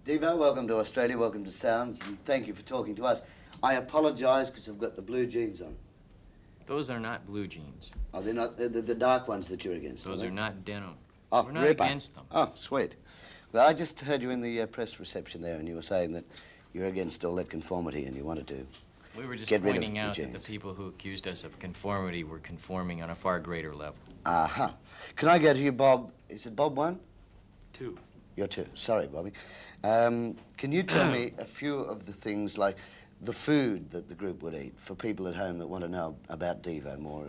Devo, welcome to Australia, welcome to Sounds, and thank you for talking to us. I apologise because I've got the blue jeans on. Those are not blue jeans. Oh, they're not, they're the dark ones that you're against, Those are not denim. Oh, We're not ripper. against them. Oh, sweet. Well, I just heard you in the press reception there, and you were saying that you're against all that conformity and you wanted to We were just get rid of pointing the out that jeans. the people who accused us of conformity were conforming on a far greater level. Uh-huh. Can I go to you, Bob? Is it Bob 1? 2. You're 2. Sorry, Bobby. Can you tell me a few of the things, like the food that the group would eat, for people at home that want to know about Devo more?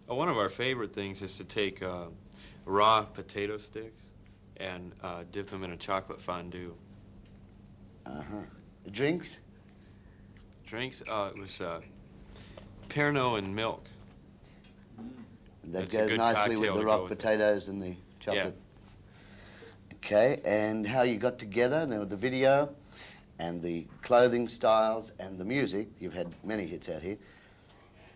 One of our favorite things is to take raw potato sticks and dip them in a chocolate fondue. Uh-huh. Drinks? Drinks, it was Pernod and milk. That That's a goes good nicely with cocktail the to rock go with it. potatoes and the chocolate. Okay, and how you got together, now with the video and the clothing styles and the music, you've had many hits out here,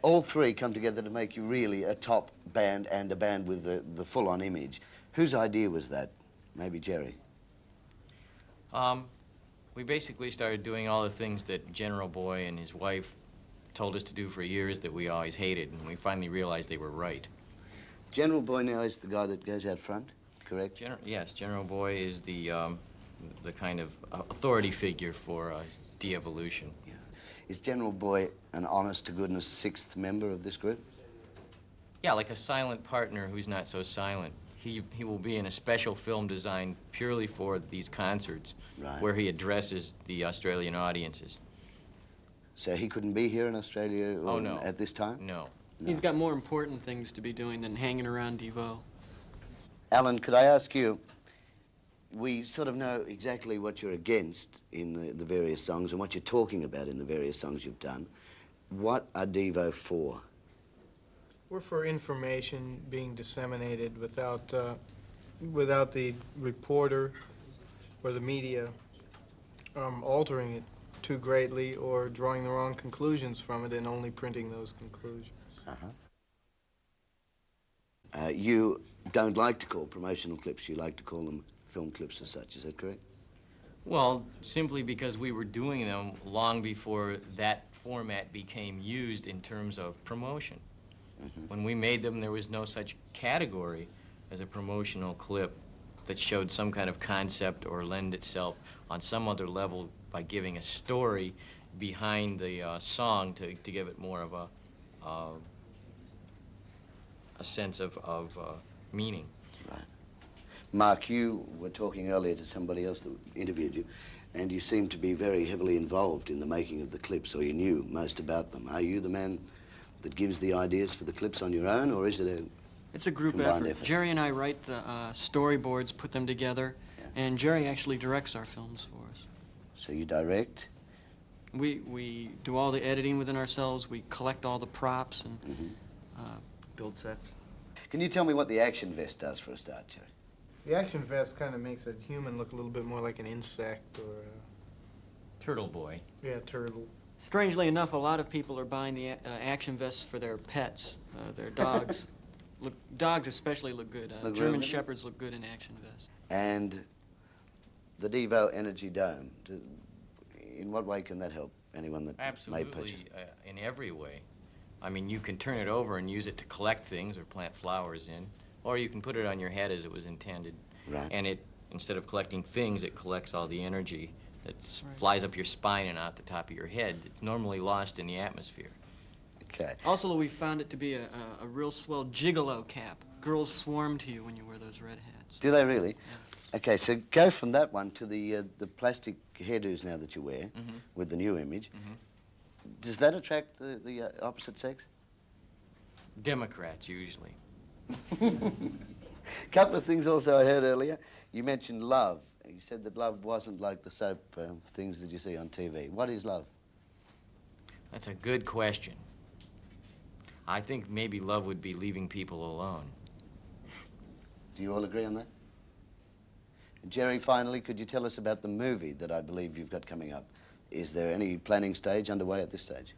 all three come together to make you really a top band and a band with the full-on image. Whose idea was that? Maybe Jerry? We basically started doing all the things that General Boy and his wife told us to do for years that we always hated, and we finally realized they were right. General Boy now is the guy that goes out front, correct? Yes, General Boy is the kind of authority figure for de-evolution. Yeah. Is General Boy an honest-to-goodness sixth member of this group? Yeah, like a silent partner who's not so silent. He will be in a special film designed purely for these concerts, Right. where he addresses the Australian audiences. So he couldn't be here in Australia Oh, no. at this time? No. No. He's got more important things to be doing than hanging around Devo. Alan, could I ask you, we sort of know exactly what you're against in the various songs and what you're talking about in the various songs you've done. What are Devo for? We're for information being disseminated without the reporter or the media altering it too greatly or drawing the wrong conclusions from it and only printing those conclusions. Uh-huh. You don't like to call promotional clips, you like to call them film clips as such, is that correct? Well, simply because we were doing them long before that format became used in terms of promotion. Mm-hmm. When we made them, there was no such category as a promotional clip that showed some kind of concept or lend itself on some other level by giving a story behind the song to give it more of a sense of meaning. Right. Mark, you were talking earlier to somebody else that interviewed you, and you seemed to be very heavily involved in the making of the clips, or you knew most about them. Are you the man that gives the ideas for the clips on your own, or is it It's a group combined effort. Jerry and I write the storyboards, put them together, Yeah. and Jerry actually directs our films for us. So you direct? We do all the editing within ourselves. We collect all the props and Build sets. Can you tell me what the action vest does for a start, Jerry? The action vest kind of makes a human look a little bit more like an insect or Turtle Boy. a turtle. strangely enough, a lot of people are buying the action vests for their pets, their dogs. Dogs especially look good. Look German really good? Shepherds look good in action vests. And the Devo Energy Dome, in what way can that help anyone that may purchase? Absolutely, in every way. I mean, you can turn it over and use it to collect things or plant flowers in, or you can put it on your head as it was intended. Right. And it, instead of collecting things, it collects all the energy that Right. flies up your spine and out the top of your head. It's normally lost in the atmosphere. Okay. Also, we found it to be a real swell gigolo cap. Girls swarm to you when you wear those red hats. Do they really? Okay, so go from that one to the plastic hairdos now that you wear Mhm. with the new image. Mhm. Does that attract the opposite sex? Democrats, usually. Couple of things also I heard earlier. You mentioned love. You said that love wasn't like the soap things that you see on TV. What is love? That's a good question. I think maybe love would be leaving people alone. Do you all agree on that? Jerry, finally, could you tell us about the movie that I believe you've got coming up? Is there any planning stage underway at this stage?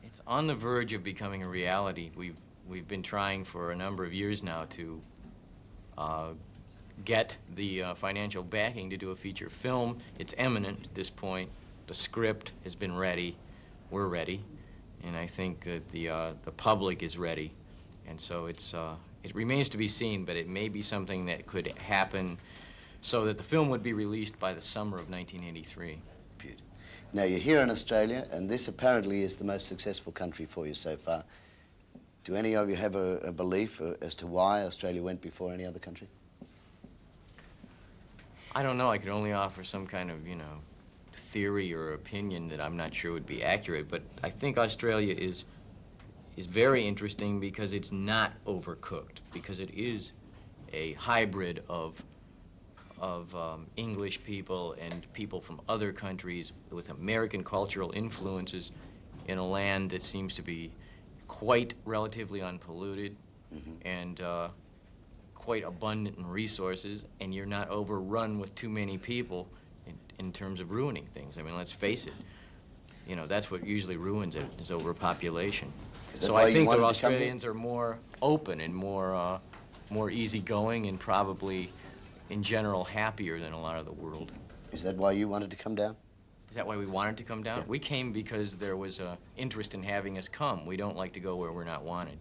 It's on the verge of becoming a reality. We've been trying for a number of years now to get the financial backing to do a feature film. It's imminent at this point. The script has been ready. We're ready. And I think that the public is ready. And so it remains to be seen, but it may be something that could happen so that the film would be released by the summer of 1983. Beautiful. Now, you're here in Australia, and this apparently is the most successful country for you so far. Do any of you have a belief as to why Australia went before any other country? I don't know. I could only offer some kind of, theory or opinion that I'm not sure would be accurate. But I think Australia is very interesting because it's not overcooked, because it is a hybrid of English people and people from other countries with American cultural influences in a land that seems to be quite relatively unpolluted and quite abundant in resources, and you're not overrun with too many people in terms of ruining things. I mean, let's face it, that's what usually ruins it, is overpopulation. So I think that Australians are more open and more easygoing and probably, in general, happier than a lot of the world. Is that why you wanted to come down? Is that why we wanted to come down? Yeah. We came because there was interest in having us come. We don't like to go where we're not wanted.